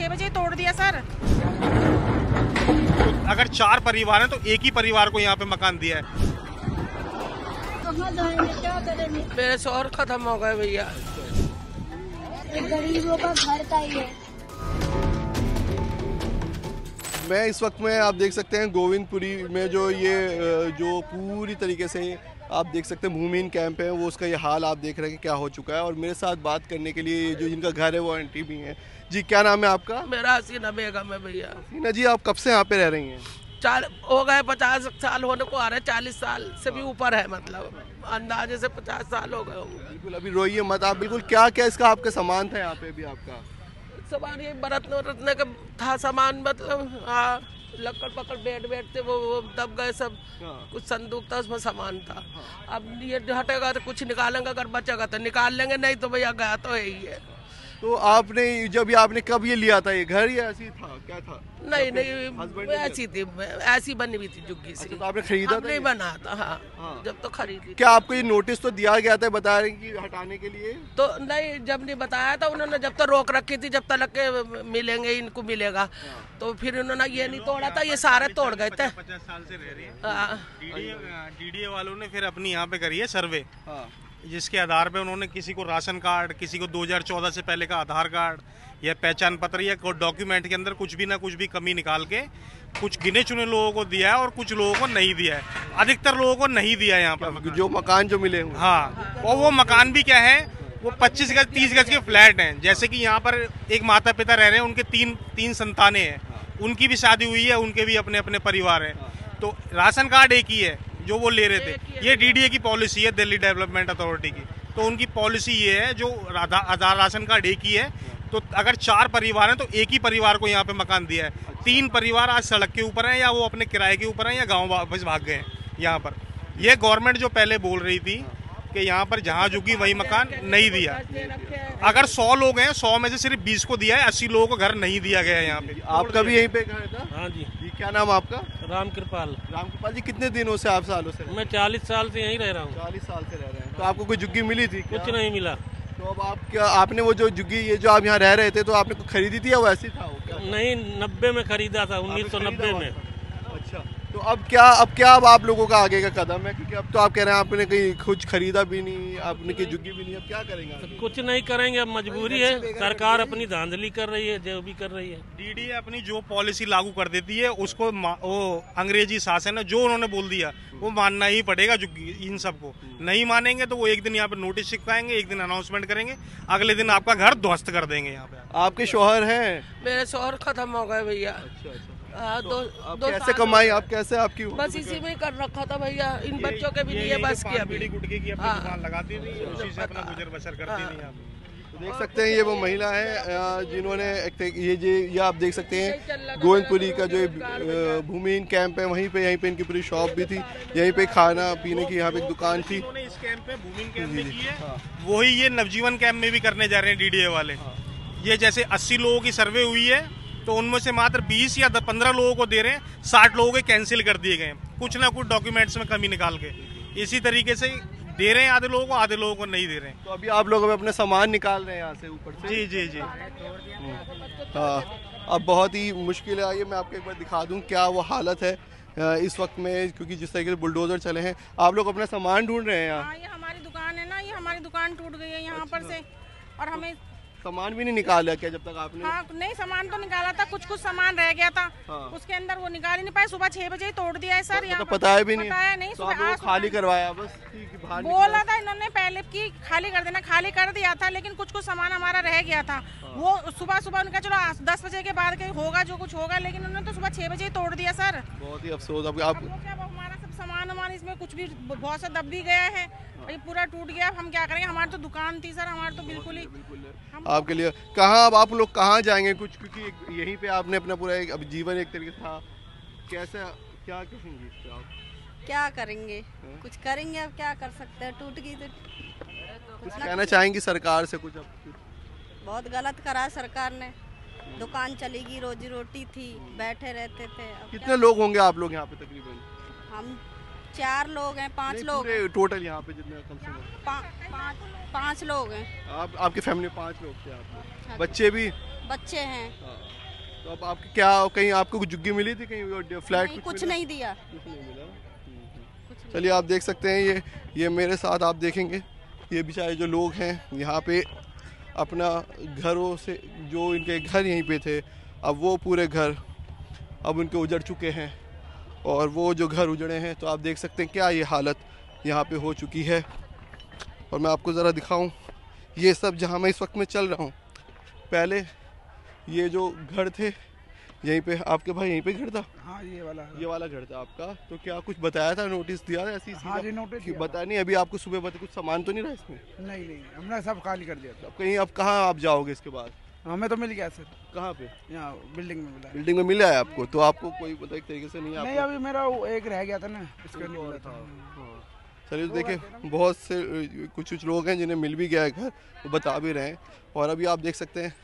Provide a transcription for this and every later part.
6 बजे ही तोड़ दिया सर। अगर 4 परिवार हैं तो एक ही परिवार को यहाँ पे मकान दिया है। कहाँ जाएंगे, क्या करेंगे? मेरे शौहर खत्म हो गए भैया। गरीबों का घर का ही है। मैं इस वक्त में आप देख सकते हैं गोविंदपुरी में जो पूरी तरीके से आप देख सकते हैं भूमिहीन कैंप है, वो उसका ये हाल आप देख रहे हैं कि क्या हो चुका है। और मेरे साथ बात करने के लिए जो जिनका घर है वो आंटी भी हैं। जी क्या नाम है आपका? मेरा हसीना बेगम है भैया। हसीना जी आप कब से यहाँ पे रह रही हैं? हो गए 50 साल होने को आ रहे, 40 साल से भी ऊपर है, मतलब अंदाजे से 50 साल हो गए होंगे। बिल्कुल अभी रोइए मत आप। बिल्कुल क्या क्या इसका आपका सामान था यहाँ पे भी आपका? सामान ये बरतने का था सामान, मतलब हाँ लकड़ पकड़ बेड थे वो दब गए सब। कुछ संदूक था उसमें सामान था। अब ये हटेगा तो कुछ निकालेंगे, अगर बचेगा तो निकाल लेंगे, नहीं तो भैया गया तो यही है। तो आपने आपने कब ये लिया था ये घर या ऐसी था क्या था? नहीं ऐसी थी, ऐसी बनी हुई थी झुग्गी से। अच्छा, तो आपने खरीदा था? नहीं बना था हाँ। जब तो खरीदी। क्या आपको ये नोटिस तो दिया गया था बता रहे कि हटाने के लिए? तो नहीं, जब नहीं बताया था उन्होंने, जब तक रोक रखी थी, जब तक के मिलेंगे इनको मिलेगा। तो फिर उन्होंने ये नहीं तोड़ा था, ये सारे तोड़ गए थे। 50 साल से रह रही है। डीडीए वालों ने फिर अपनी यहाँ पे करी है सर्वे, जिसके आधार पे उन्होंने किसी को राशन कार्ड, किसी को 2014 से पहले का आधार कार्ड या पहचान पत्र या डॉक्यूमेंट के अंदर कुछ भी कमी निकाल के कुछ गिने चुने लोगों को दिया है और कुछ लोगों को नहीं दिया है। अधिकतर लोगों को नहीं दिया है यहाँ पर जो मकान जो मिले हुए। हाँ, और वो मकान भी क्या है, वो 25 गज 30 गज के फ्लैट हैं। जैसे कि यहाँ पर एक माता पिता रह रहे हैं, उनके तीन संतानें हैं, उनकी भी शादी हुई है, उनके भी अपने अपने परिवार हैं। तो राशन कार्ड एक ही है जो वो ले रहे थे। ये डीडीए की पॉलिसी है, दिल्ली डेवलपमेंट अथॉरिटी की। तो उनकी पॉलिसी ये है, जो आधार राशन कार्ड एक ही है, तो अगर 4 परिवार हैं तो एक ही परिवार को यहाँ पे मकान दिया है। 3 परिवार आज सड़क के ऊपर हैं, या वो अपने किराए के ऊपर हैं, या गाँव वापस भाग गए हैं यहाँ पर। ये गवर्नमेंट जो पहले बोल रही थी कि यहाँ पर जहाँ झुकी वही मकान, नहीं दिया। अगर 100 लोग हैं, 100 में से सिर्फ 20 को दिया है, 80 लोगों को घर नहीं दिया गया है यहाँ पे। आपका भी यहीं पे घर था? हाँ जी। क्या नाम आपका? रामकृपाल। रामकृपाल जी कितने दिनों से आप सालों से? मैं 40 साल से यहीं रह रहा हूँ। 40 साल से रह रहे हैं। तो आपको कोई झुग्गी मिली थी? कुछ नहीं मिला। तो अब आप क्या, आपने वो जो झुग्गी ये जो आप यहाँ रह रहे थे, तो आपने कुछ खरीदी थी या वो ऐसी था? नहीं, 90 में खरीदा था, 1990 में। अच्छा, तो अब क्या अब आप लोगों का आगे का कदम है? क्योंकि अब तो आप कह रहे हैं आपने कहीं कुछ खरीदा भी नहीं, आपने की झुग्गी भी नहीं, अब क्या करेंगे? तो कुछ नहीं करेंगे, अब मजबूरी है। सरकार अपनी धांधली कर रही है, जो भी कर रही है। डीडीए अपनी जो पॉलिसी लागू कर देती है उसको वो अंग्रेजी शासन है, जो उन्होंने बोल दिया वो मानना ही पड़ेगा। जो इन सबको नहीं मानेंगे तो वो एक दिन यहाँ पे नोटिस चिपकाएंगे, एक दिन अनाउंसमेंट करेंगे, अगले दिन आपका घर ध्वस्त कर देंगे यहाँ पे। आपके शौहर हैं? मेरे शौहर खत्म हो गए भैया। अच्छा। दो कैसे कमाई आप, कैसे आपकी? बस इसी में कर रखा था भैया, इन बच्चों के भी लिए बस किया। बीड़ी गुटके की अपनी दुकान लगाती थी, उसी से अपना गुजर बसर करती थी यहाँ पे। देख सकते हैं ये वो महिला है जिन्होंने ये आप देख सकते हैं गोविंदपुरी का जो भूमिहीन कैंप है, वहीं पे यहीं पे इनकी पूरी शॉप भी थी, यहीं पे खाना पीने की यहाँ पे एक दुकान थी। उन्होंने इस कैंप पे भूमिहीन कैंप में की है, वही ये नवजीवन कैंप में भी करने जा रहे हैं डीडीए वाले। ये जैसे 80 लोगों की सर्वे हुई है, तो उनमें से मात्र 20 या 15 लोगों को दे रहे हैं, 60 लोगों के कैंसिल कर दिए गए, कुछ ना कुछ डॉक्यूमेंट्स में कमी निकाल के। इसी तरीके से दे रहे हैं, आधे लोगों को नहीं दे रहे हैं। तो अभी आप लोग अपने सामान निकाल रहे हैं यहाँ से ऊपर से? जी जी जी। हाँ, अब बहुत ही मुश्किल है। आइए मैं आपको एक बार दिखा दूँ क्या वो हालत है इस वक्त में, क्योंकि जिस तरीके से बुलडोजर चले हैं। आप लोग अपना सामान ढूंढ रहे हैं यहाँ? ये हमारी दुकान है ना, ये हमारी दुकान टूट गई है यहाँ पर से, और हमें सामान भी नहीं निकाला क्या जब तक आपने? हाँ, नहीं सामान तो निकाला था, कुछ सामान रह गया था। उसके अंदर वो निकाल ही नहीं पाए। सुबह 6 बजे ही तोड़ दिया है सर। तो बताया भी नहीं? बताया नहीं, तो आप खाली करवाया बस? बोला था इन्होंने पहले कि खाली कर देना, खाली कर दिया था, लेकिन कुछ सामान हमारा रह गया था। वो सुबह उनका चलो 10 बजे के बाद कहीं होगा जो कुछ होगा, लेकिन उन्होंने तो सुबह 6 बजे ही तोड़ दिया सर। बहुत ही अफसोस। अब हमारा सब सामान इसमें कुछ भी बहुत सा दब भी गया है, ये पूरा टूट गया। अब हम क्या करेंगे? हमारी तो दुकान थी सर, हमारे तो बिल्कुल ही आपके लिए कहाँ, अब आप लोग कहाँ जाएंगे कुछ, क्योंकि यहीं पे आपने अपना पूरा अब जीवन एक तरीके था, कैसे क्या कहेंगे इस पे आप? क्या करेंगे? कुछ करेंगे, अब क्या कर सकते हैं, टूट गई तो कुछ कहना चाहेंगी सरकार से कुछ? अब बहुत गलत करा सरकार ने, दुकान चलेगी, रोजी रोटी थी, बैठे रहते थे। कितने लोग होंगे आप लोग यहाँ पे तकरीबन? हम 4 लोग हैं, 5 लोग टोटल यहाँ पे जितने कम से कम? 5 5 लोग हैं। आपकी फैमिली में 5 लोग थे आप? हाँ, बच्चे भी? बच्चे हैं। तो अब आपकी क्या कहीं आपको कुछ जुग्गी मिली थी कहीं फ्लैट? नहीं, कुछ नहीं दिया। कुछ नहीं मिला। चलिए आप देख सकते हैं ये मेरे साथ आप देखेंगे ये बेचारे जो लोग हैं यहाँ पे अपना घरों से जो इनके घर यहीं पे थे अब वो पूरे घर अब उनके उजड़ चुके हैं और वो जो घर उजड़े हैं तो आप देख सकते हैं क्या ये हालत यहाँ पे हो चुकी है। और मैं आपको ज़रा दिखाऊं ये सब जहाँ मैं इस वक्त में चल रहा हूँ पहले ये जो घर थे यहीं पे आपके भाई यहीं पे घर था? हाँ ये वाला घर था आपका। तो क्या कुछ बताया था नोटिस दिया था ऐसी? हाँ जी नोटिस बता नहीं अभी आपको सुबह बता कुछ सामान तो नहीं रहा इसमें? नहीं हमने सब खाली कर दिया था। अब कहीं अब कहाँ आप जाओगे इसके बाद? हमें तो मिल गया सर। कहाँ पे? यहाँ बिल्डिंग में मिला। बिल्डिंग में मिला है आपको? तो आपको कोई पता एक तरीके से नहीं अभी मेरा एक रह गया था ना इसका नहीं मिला था। चलिए तो देखिए बहुत से कुछ लोग हैं जिन्हें मिल भी गया है घर वो बता भी रहे हैं। और अभी आप देख सकते हैं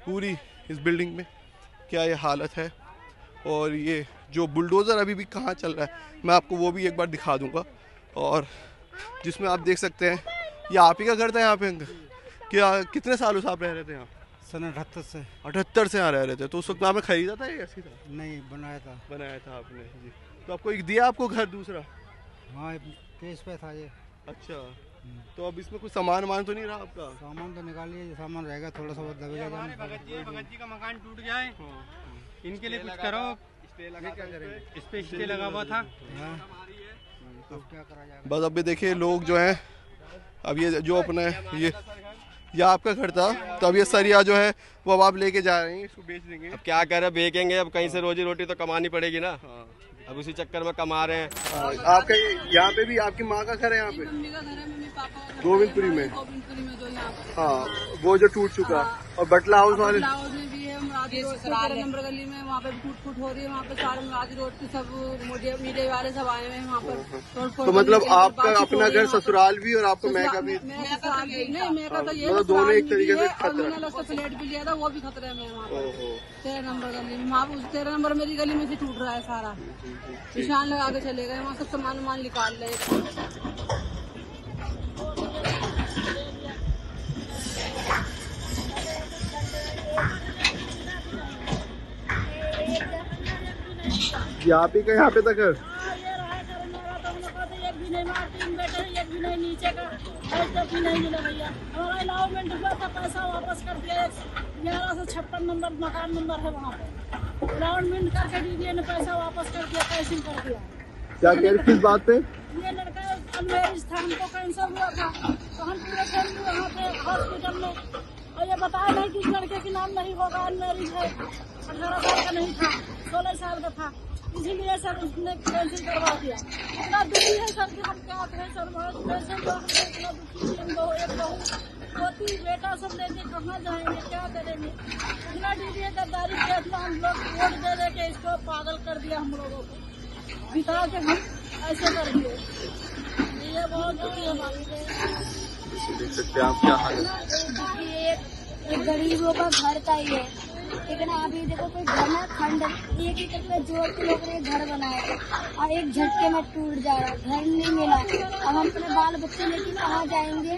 पूरी इस बिल्डिंग में क्या ये हालत है और ये जो बुलडोज़र अभी भी कहाँ चल रहा है मैं आपको वो भी एक बार दिखा दूंगा। और जिसमें आप देख सकते हैं ये आप ही का घर था यहाँ पे? क्या कितने सालों से आप रह रहे थे यहाँ? सन 78 से। 78 से यहाँ रह रहे थे। तो उस वक्त आपने खरीदा था या ऐसी था? नहीं बनाया था आपने जी। तो आपको एक दिया आपको घर दूसरा? हाँ केस पे था ये। अच्छा तो अब इसमें कुछ सामान तो नहीं रहा आपका? सामान तो निकालिए सामान रहेगा थोड़ा सा दबेगा। भगत जी का मकान टूट गया है इनके लिए कुछ करो। इस पे स्टे लगा हुआ था। बस अब भी देखिए लोग जो हैं अब ये जो अपने ये आपका घर था तो अब ये सरिया जो है वो अब आप लेके जा रहे हैं इसको बेच देंगे? अब क्या करें बेचेंगे अब कहीं से रोजी रोटी तो कमानी पड़ेगी ना। अब उसी चक्कर में कमा रहे हैं। आपका यहाँ पे भी आपकी माँ का घर है यहाँ पे गोविंदपुरी में? हाँ वो जो टूट चुका। और बटला हाउस वाले नंबर गली में वहाँ पे टूट हो रही है। वहाँ पे सारे मुरादी रोड के सब मीडिया वाले सब आए हुए हैं वहाँ पर। तो मतलब आपका अपना घर ससुराल भी और आपको मैं का भी? नहीं मैं का तो ये दोनों एक तरीके से खतरा। फ्लैट भी लिया था वो भी खतरे में वहाँ पर 13 नंबर गली में। वहाँ 13 नंबर मेरी गली में से टूट रहा है सारा। निशान लगा के चले गए वहाँ सब सामान निकाल रहे। आप ही का यहाँ पे तक है? एक भी नहीं मार 3 बेटे एक भी नहीं नीचे का भी नहीं मिला भैया। हमारा अलाउमेंट हुआ था पैसा वापस कर दिया। 11 से 56 नंबर मकान नंबर है वहाँ पे अलाउमेंट करके डीडीए ने पैसा वापस कर दिया कैंसिल कर दिया। क्या कह रहे किस बात पे? ये लड़का मैरिज था हमको कैंसिल हुआ था तो हम पूरे फैमिली वहाँ पे हॉस्पिटल में और ये बताया नहीं कि इस लड़के के नाम नहीं होगा अनमैरिज है 18 साल का नहीं था 16 साल का था इसीलिए सर उसने कैंसिल करवा दिया। इतना दुखी है सर कि हम क्या करें सर पैसे जो इतना दुखी हम दो एक बहू पोती बेटा सब लेके कहाँ जाएंगे क्या करेंगे। इतना डीडीए गद्दारी किया हम लोग वोट दे दे के इसको पागल कर दिया हम लोगों को बिता के हम ऐसे कर दिए। ये बहुत दुखी हमारी देख सकते हैं आप क्या हाल है। एक गरीबों का घर चाहिए लेकिन अभी देखो कोई घर ना खंड एक ही पे जोड़ के लोग ने घर बनाया और एक झटके में टूट जा रहा घर नहीं मिला। अब हम अपने बाल बच्चे लेके कहाँ जाएंगे।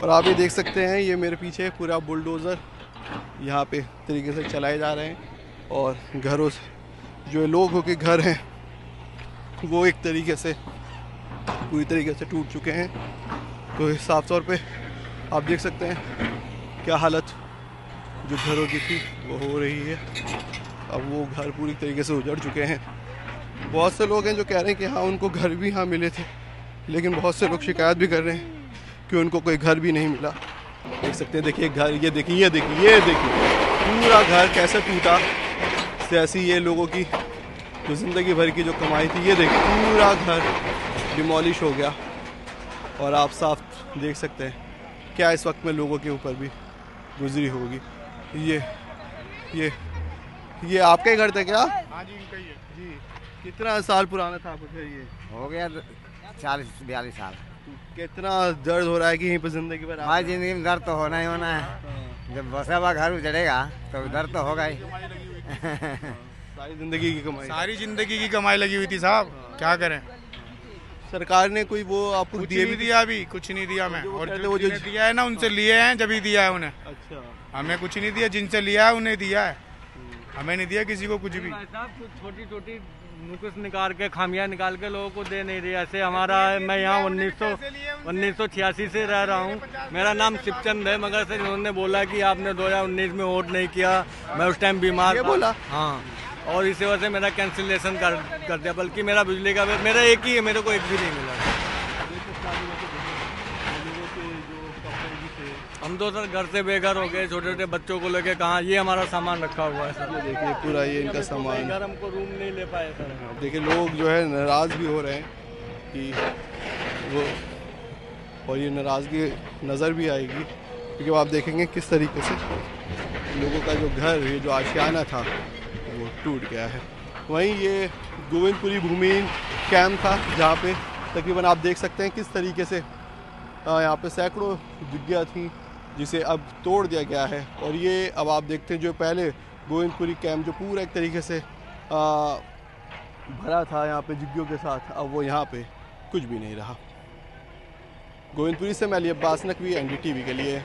और आप ये देख सकते हैं ये मेरे पीछे पूरा बुलडोज़र यहाँ पे तरीके से चलाए जा रहे हैं और घरों से जो लोगों के घर हैं वो एक तरीके से पूरी तरीके से टूट चुके हैं। तो साफ तौर पे आप देख सकते हैं क्या हालत जो घरों की थी वो हो रही है। अब वो घर पूरी तरीके से उजड़ चुके हैं। बहुत से लोग हैं जो कह रहे हैं कि हाँ उनको घर भी यहाँ मिले थे लेकिन बहुत से लोग शिकायत भी कर रहे हैं कि उनको कोई घर भी नहीं मिला। देख सकते हैं देखिए घर ये देखिए पूरा घर कैसे टूटा। जैसी ये लोगों की जो ज़िंदगी भर की जो कमाई थी ये देखिए पूरा घर डिमोलिश हो गया। और आप साफ देख सकते हैं क्या इस वक्त में लोगों के ऊपर भी गुजरी होगी। ये आपका ही घर था क्या? हाँ जी इनका ही है जी। कितना साल पुराना था आपका घर? ये हो गया 40-42 साल। कितना दर्द हो रहा है कि यहीं पर जिंदगी भर? हमारी जिंदगी में दर्द तो होना ही होना है। जब बसा हुआ घर उजड़ेगा तो उधर तो होगा ही। सारी जिंदगी की कमाई, सारी जिंदगी की कमाई लगी हुई थी साहब, क्या करें। सरकार ने कोई वो आपको कुछ दिए नहीं दिया, अभी कुछ नहीं दिया मैं। और वो जो दिया है ना उनसे लिए हैं, जब ही दिया है उन्हें। अच्छा, हमें कुछ नहीं दिया, जिनसे लिया है उन्हें दिया है, हमें नहीं दिया किसी को कुछ भी। छोटी छोटी नुक्स निकाल के, खामियां निकाल के लोगों को दे नहीं रही। ऐसे हमारा, मैं यहाँ 1986 से रह रहा हूँ। मेरा नाम शिवचंद है, मगर से उन्होंने बोला कि आपने 2019 में वोट नहीं किया। मैं उस टाइम बीमार था। बोला? हाँ, और इसी वजह से मेरा कैंसिलेशन कर दिया। बल्कि मेरा बिजली का बिल मेरा एक ही है, मेरे को एक भी नहीं मिला। हम तो सर घर से बेघर हो गए, छोटे छोटे बच्चों को लेके। कहाँ ये हमारा सामान रखा हुआ है सर, देखिए पूरा ये इनका सामान। घर हमको रूम नहीं ले पाए सर। देखिए लोग जो है नाराज़ भी हो रहे हैं कि वो, और ये नाराज़गी नज़र भी आएगी क्योंकि आप देखेंगे किस तरीके से लोगों का जो घर, ये जो आशियाना था वो टूट गया है। वहीं ये गोविंदपुरी भूमिहीन कैंप था जहाँ पे तकरीबन आप देख सकते हैं किस तरीके से यहाँ पे सैकड़ों झुग्गियाँ थी जिसे अब तोड़ दिया गया है। और ये अब आप देखते हैं जो पहले गोविंदपुरी कैंप जो पूरा एक तरीके से भरा था यहाँ पे झुग्गियों के साथ, अब वो यहाँ पे कुछ भी नहीं रहा। गोविंदपुरी से मैं अली अब्बास नकवी, NDTV के लिए।